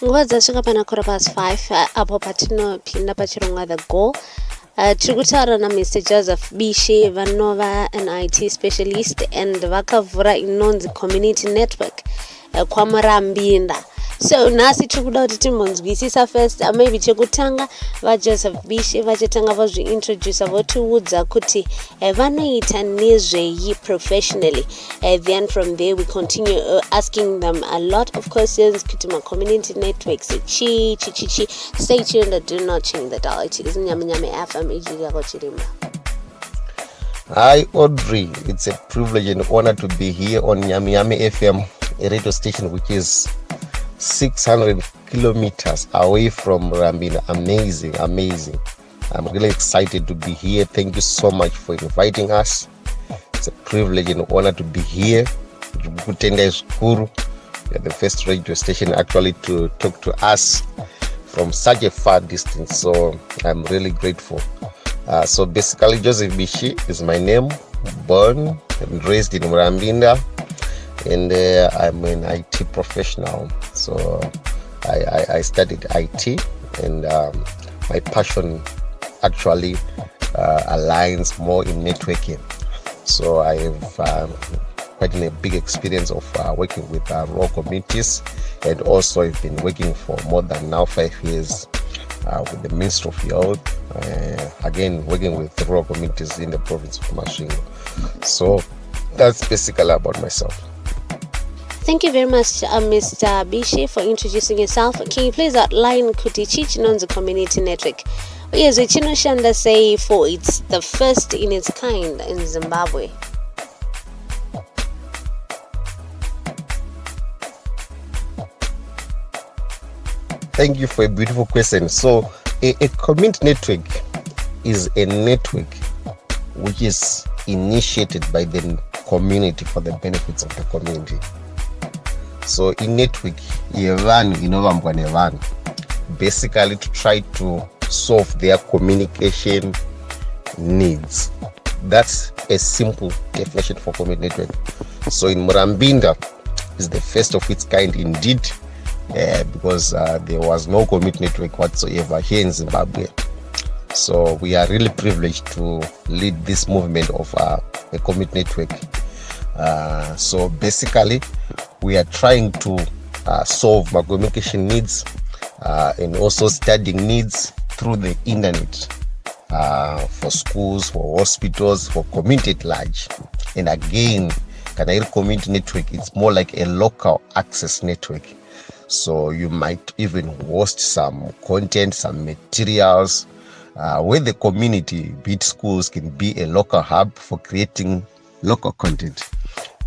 Nguva dzasvika pana 5:15 apo patinopinda pachirongwa the goal. Tiri kutaura naMr Joseph Bishi vanova an IT specialist and vakavhura inonzi community network kwaMurambinda. So nhasi tiri kuda kuti timbonzwisisa first maybe chekutanga vaJoseph Bishi vachatanga vazviintroduce votiudza kuti vanoita nezvei professionally. Then from there we continue asking them a lot of questions kuti community networks chi. Stay tuned and do not change the dial. It is Nyame FM ijika chirimba. Hi Audrey, it's a privilege and honor to be here on Nyame FM, a radio station which is 600 kilometers away from Rambina. Amazing. I'm really excited to be here. Thank you so much for inviting us. It's a privilege and honor to be here. You're the first radio station actually to talk to us from such a far distance. So I'm really grateful. So basically, Joseph Bishi is my name. Born and raised in Rambinda. And I'm an IT professional, so I studied IT, and my passion actually aligns more in networking. So I have quite a big experience of working with rural communities, and also I've been working for more than now 5 years with the Ministry of Health, again working with rural communities in the province of Masvingo. So that's basically about myself. Thank you very much, Mr. Bishi, for introducing yourself. Can you please outline kuti Chinonzi Community Network? Yes, Chinoshanda say for it's the first in its kind in Zimbabwe. Thank you for a beautiful question. So, a community network is a network which is initiated by the community for the benefits of the community. So in network, basically to try to solve their communication needs. That's a simple definition for community network. So in Murambinda is the first of its kind indeed, because there was no community network whatsoever here in Zimbabwe. So we are really privileged to lead this movement of a community network. So basically, we are trying to solve my communication needs and also studying needs through the internet for schools, for hospitals, for community at large. And again, Kanairi Community Network, it's more like a local access network. So you might even host some content, some materials where the community, be it schools, can be a local hub for creating local content.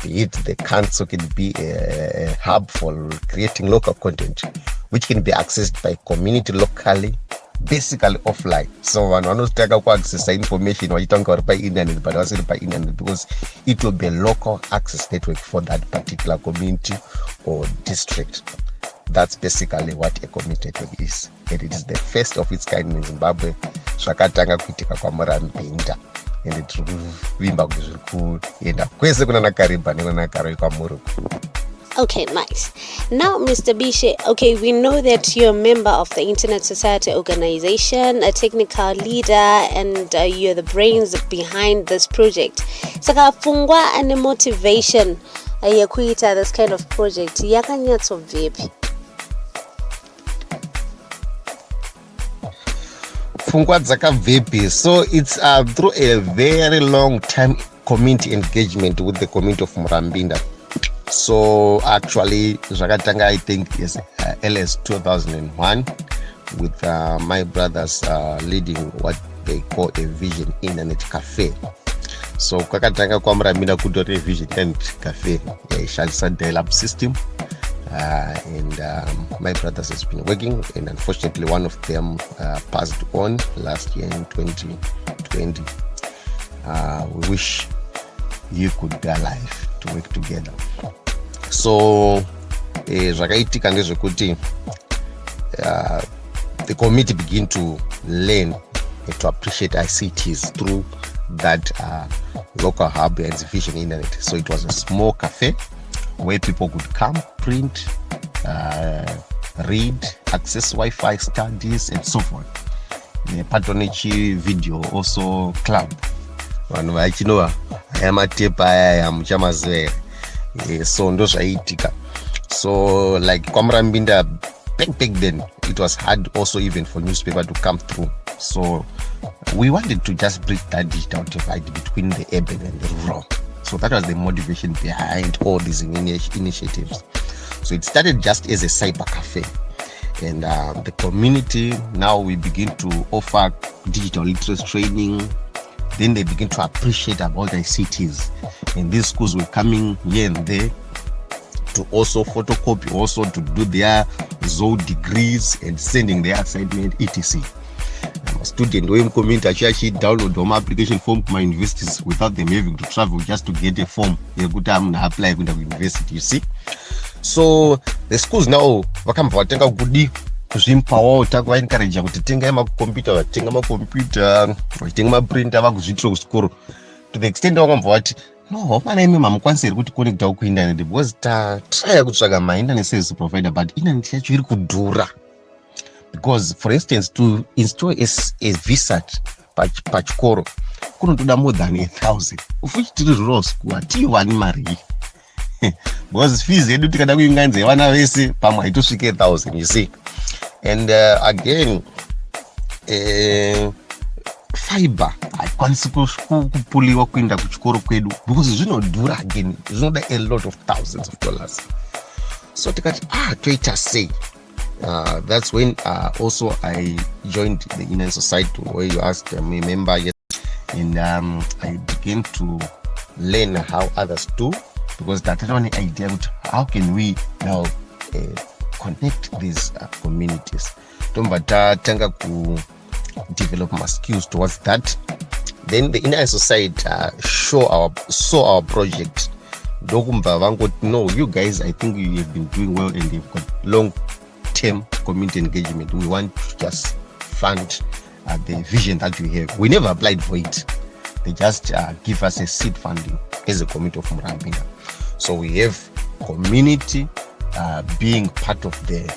Be it the council can be a hub for creating local content, which can be accessed by community locally, basically offline. So one not take access information or you don't go by internet, but also by internet because it will be a local access network for that particular community or district. That's basically what a community network is, and it is the first of its kind in Zimbabwe. Zvakatanga kuitika kwaMurambinda. Okay, nice. Now, Mr. Bishi, okay, we know that you're a member of the Internet Society Organization, a technical leader, and you're the brains behind this project. Saka fungwa and motivation yakuita this kind of project yakanyatso vipi? So it's through a very long time community engagement with the community of Murambinda. So actually, Zrakatanga I think is LS 2001 with my brothers leading what they call a Vision Internet Cafe. So Kakatanga kwa Murambinda kudore Vision Internet Cafe, a Shalsa dial-up system. And my brothers has been working, and unfortunately one of them passed on last year in 2020. We wish you could be alive to work together. So zvakaitika ndezvekuti the committee begin to learn and to appreciate ICTs through that local hub and Vision Internet. So it was a small cafe where people could come, print, read, access Wi-Fi, studies, and so forth. Patronage video also club. Vanhu vachinova aya matepa aya muchamaziva here. So ndo zvaiitika. So like kwaMurambinda back then it was hard also even for newspaper to come through. So we wanted to just bridge that digital divide between the urban and the rural. So that was the motivation behind all these initiatives. So it started just as a cyber cafe. And the community, now we begin to offer digital literacy training. Then they begin to appreciate about the cities. And these schools were coming here and there to also photocopy, also to do their ZO degrees and sending their assignment, etc. I'm a student who community actually download home application form to my universities without them having to travel just to get a form. They good time to apply with the university, you see. So the schools now vakamba vatenga kudi kuzvimpawo takuvaencourage kuti tengai makombiyuta, vatenga makombiyuta, vatenga maprinter, vakuzvitira kuchikoro, to the extent vakamba vati no mana imi mamukwanisi here kuti connectawo kuinternet because tatraya kutsvaka mainternet service provider but internet yacho iri kudhura. Because for instance to install a vsat pachikoro kunotoda more than 1,000. Ufuchi tiri rural school hatiwani mari because fees yedu tikada kuinganidza yevana vese pamwe haitosvike 1,000, you see. And again fiber haikwanisi kupuliwa kuenda kuchikoro kwedu because zvinodhura again, zvinoda a lot of thousands of dollars. So tikati toita sei. That's when also I joined the Indian Society where you asked me member, yes, and I began to learn how others do, because that is one idea of how can we now connect these communities. Tanga to develop my skills towards that. Then the Indian Society saw our project. No, you guys, I think you have been doing well and you've got long-term community engagement. We want to just fund the vision that we have. We never applied for it. They just give us a seed funding as a community of Murambinga. So we have community being part of the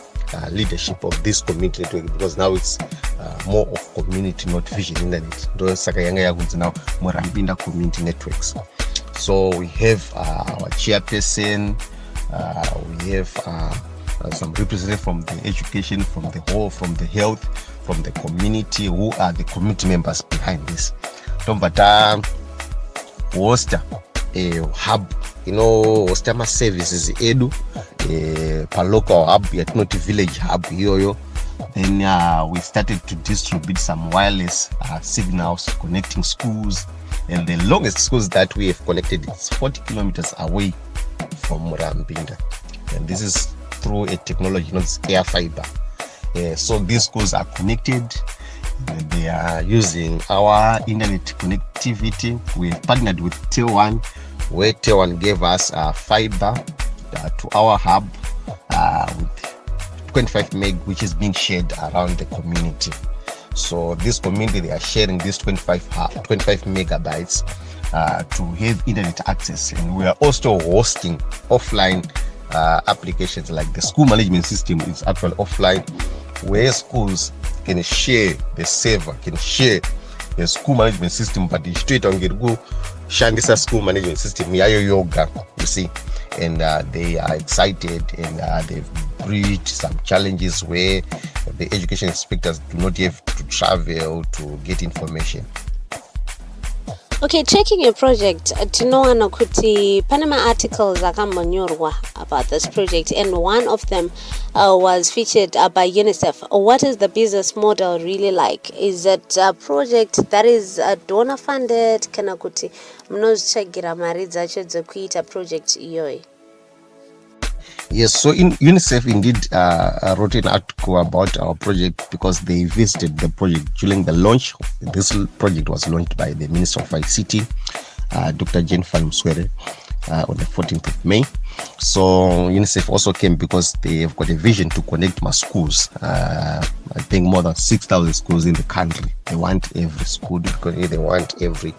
leadership of this community network, because now it's more of community, not vision internet. Now Murambinga community networks. So we have our chairperson, we have some representatives from the education, from the whole, from the health, from the community, who are the community members behind this. Tombata Worcester hub, Worcester services edu per local hub, yet not a village hub here. Then we started to distribute some wireless signals connecting schools, and the longest schools that we have connected is 40 kilometers away from Murambinga, and this is through a technology known as air fiber. So these schools are connected. They are using our internet connectivity. We've partnered with T1, where T1 gave us fiber to our hub with 25 meg, which is being shared around the community. So this community, they are sharing this 25 megabytes to have internet access. And we are also hosting offline applications, like the school management system is actually offline, where schools can share the server, can share the school management system, but the straight on get go shandisa school management system yayo yoga, you see. And they are excited, and they've breached some challenges where the education inspectors do not have to travel to get information. Okay, checking your project, tinoona kuti pane ma-articles akambonyorwa about this project, and one of them was featured by UNICEF. What is the business model really like? Is it a project that is donor funded, kana kuti munozvitsvagira mari dzacho dzekuita project iyoyi? Yes, so UNICEF indeed wrote an article about our project because they visited the project during the launch. This project was launched by the Minister of ICT, Dr. Jane Falmswere, on the 14th of May. So UNICEF also came because they have got a vision to connect my schools. I think more than 6,000 schools in the country. They want every school to be connected. They want every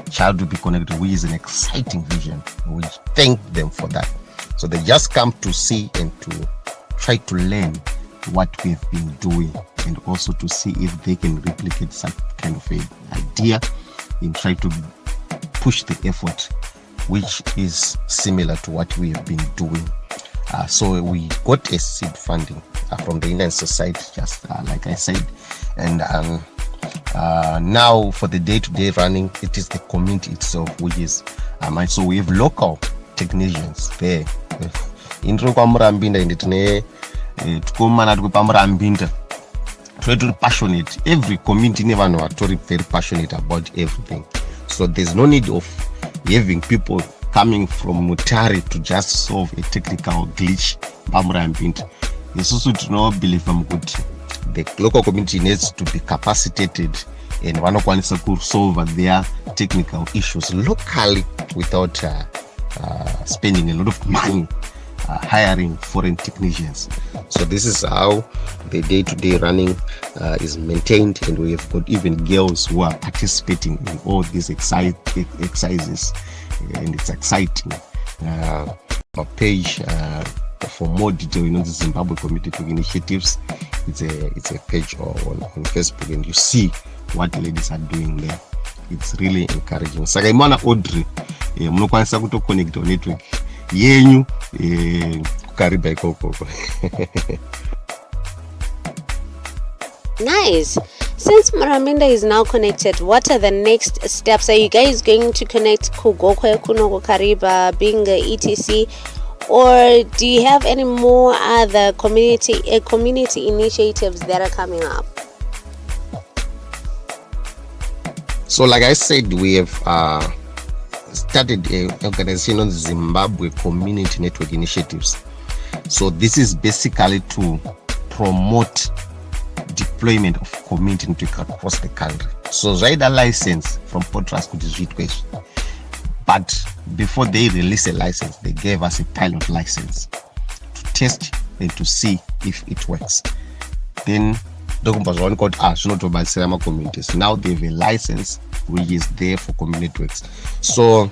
child to be connected, which is an exciting vision. We thank them for that. So they just come to see and to try to learn what we have been doing, and also to see if they can replicate such kind of an idea and try to push the effort which is similar to what we have been doing. So we got a seed funding from the Indian Society, just like I said, and now for the day-to-day running, it is the community itself which is so we have local technicians there. Intro kwa Murambinda indi tine tukomana twe pa Murambinda twe passionate. Every community ne vanhu vatori very passionate about everything, so there's no need of having people coming from Mutare to just solve a technical glitch pa Murambinda. Isusu tino believe kuti the local community needs to be capacitated and vanokwanisa ku solve their technical issues locally without spending a lot of money hiring foreign technicians. So this is how the day-to-day running is maintained, and we have got even girls who are participating in all these exercises, and it's exciting. Our page for more detail, the Zimbabwe Community Initiatives, it's a page on Facebook, and you see what the ladies are doing there. It's really encouraging. Sakaimana Audrey, munokwanisa kutoconnect network yenyu kukariba ikoko. Nice. Since Murambinda is now connected, what are the next steps? Are you guys going to connect Kugokwe, Kunogo, Kariba, being etc, or do you have any more other community initiatives that are coming up? So like I said, we have started an organization on Zimbabwe Community Network Initiatives. So this is basically to promote deployment of community network across the country. So Zaida license from Potras could is request. But before they release a license, they gave us a pilot license to test and to see if it works. Then one called communities. Now they have a license which is there for community networks. So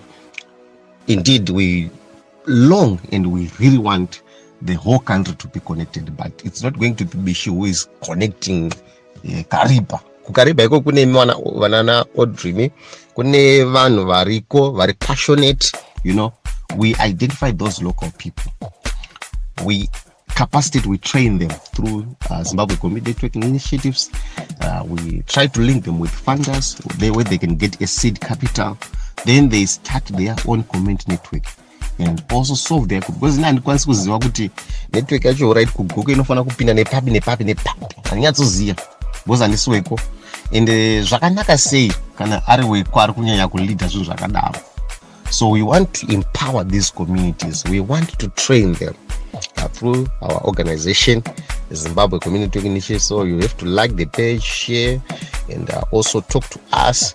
indeed we long and we really want the whole country to be connected, but it's not going to be Bishi who is connecting Kariba. Kukariba iko kune vanana Audrey, kune vanhu variko very passionate, we identify those local people. We capacitate, we train them through Zimbabwe Community Networking Initiatives. We try to link them with funders where they can get a seed capital. Then they start their own community network and also solve their, because ndikwanisa kuziva kuti network yacho right kugoko inofana kupinda nepapi anyatsoziya because andisiweko, and zvakanaka sei kana ari weko ari kunyanya kuleader zvinhu zvakadaro. So we want to empower these communities. We want to train them through our organization, Zimbabwe Community Initiative. So you have to like the page, share, and also talk to us.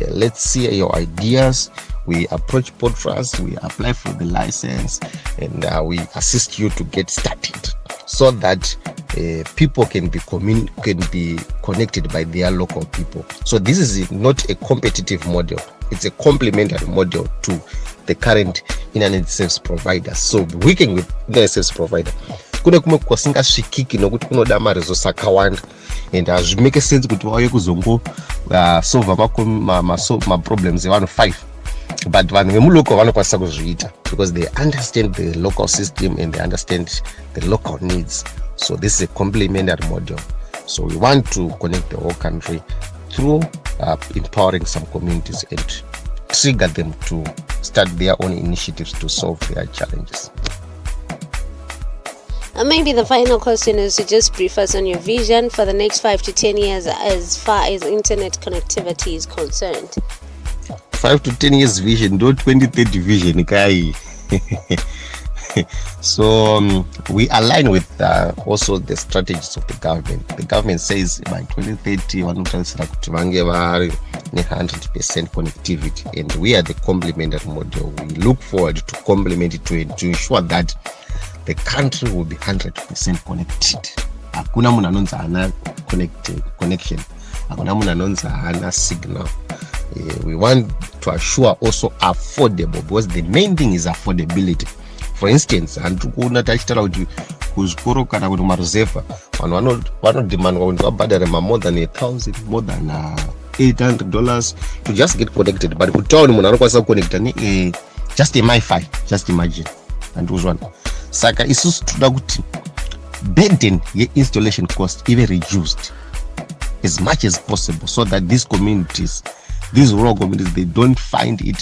Let's see your ideas. We approach Potras, we apply for the license, and we assist you to get started so that people can be connected by their local people. So this is not a competitive model. It's a complementary model to the current internet service providers. So working with internet service provider, kune kumwe kwasingasvikiki nokuti kunoda maresource akawanda, and zvimeke sense kuti vauye kuzongo solve ma-problems evanhu 5, but vanhu vemuloko vanokwanisa kuzviita because they understand the local system and they understand the local needs. So this is a complementary model. So we want to connect the whole country through empowering some communities and trigger them to start their own initiatives to solve their challenges. Maybe the final question is to just brief us on your vision for the next 5 to 10 years as far as internet connectivity is concerned. 5 to 10 years vision, no 2030 vision, kai. So we align with also the strategies of the government. The government says by 2030 100% connectivity, and we are the complementary model. We look forward to complement it to ensure that the country will be 100% connected. Hakuna munhu anonzi hana connection, hakuna munhu anonzi hana signal. We want to assure also affordable, because the main thing is affordability. For instance, handikuona tachitaura kuti kuzvikoro kana kuti maruzevha vanhu vanodimandwa kuti vabhadhare more than 1,000 more than $800 to just get connected, but kutaura munhu anokwanisa kuconnecta just a MiFi, just imagine. Andikuzwana. Saka isusu toda kuti burden ye-installation cost ive reduced as much as possible, so that these communities, these rural communities, they don't find it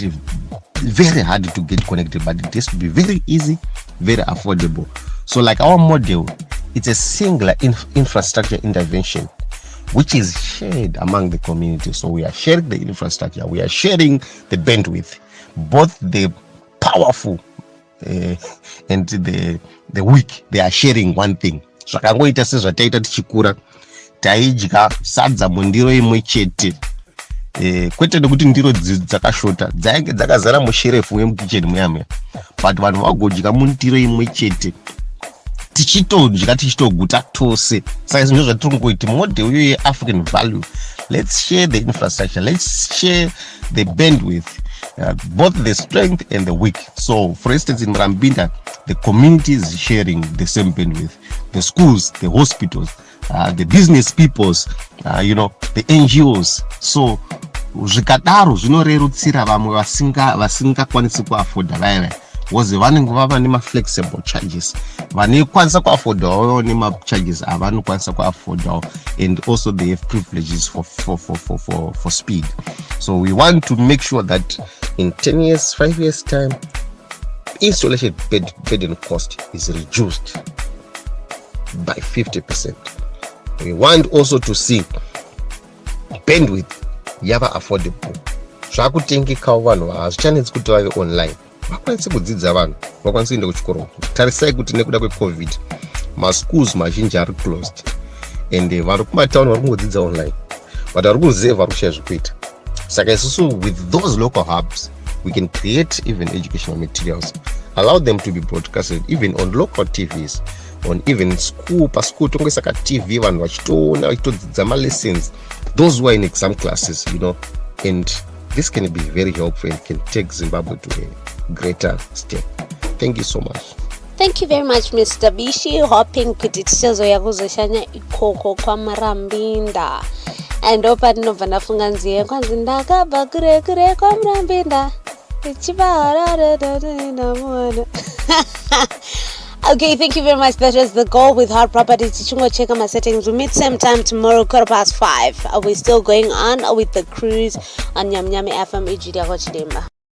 very hard to get connected, but it has to be very easy, very affordable. So like our model, it's a singular infrastructure intervention which is shared among the community. So we are sharing the infrastructure, we are sharing the bandwidth, both the powerful and the weak, they are sharing one thing. Zvakangoita sezvataita tichikura taidya sadza mundiro imwe chete, kwete nekuti ndiro dzakashota dzainge dzakazara musherefu yemukicheni muyamwe, but vanhu vagodya mundiro imwe chete tichitodya tichitoguta tose. Saka izvi ndizvo zvatiri kungoiti model iyoyo ye-African value. Let's share the infrastructure, let's share the bandwidth, both the strength and the weak. So for instance, in Murambinda, the community is sharing the same bandwidth, the schools, the hospitals, the business peoples, the NGOs. So zvikadaro zvinorerutsira vamwe vasingakwanisi kuafoda vaya, because vanenge vava nema-flexible charges, vanekwanisa kuafodawo nema-charges avanokwanisa kuafodawo, and also they have privileges for speed. So we want to make sure that in 10 years, 5 years time, installation burden cost is reduced by 50%. We want also to see bandwidth yava affordable. Zvakutengekawo vanhu hazvichanetsi kuti vave online, vakwanise kudzidza vanhu, vakwanise kuenda kuchikoro. Tarisai kuti nekuda kweCovid maschools mazhinji ari closed, and vari kumatauni vari kungodzidza online, but vari kunzeva vari kushaya zvekuita. Saka isusu with those local hubs we can create even educational materials, allow them to be broadcasted even on local TVs, on even school tongoisa ka TV vanhu vachitoona vachitodzidza ma-lessons, those who are in exam classes, and this can be very helpful and can take Zimbabwe to a greater step. Thank you so much. Thank you very much, Mr. Bishi. Hoping kuti tichazoya kuzoshanya ikoko kwa Murambinda. And opa ndinobva ndafunga nziye kwanzi ndakabva kure kure kwa Murambinda. Okay, thank you very much. That was the goal with Hard Property. Check out my settings. We meet same time tomorrow, 5:15. Are we still going on with the cruise on Nyam Nyam FM?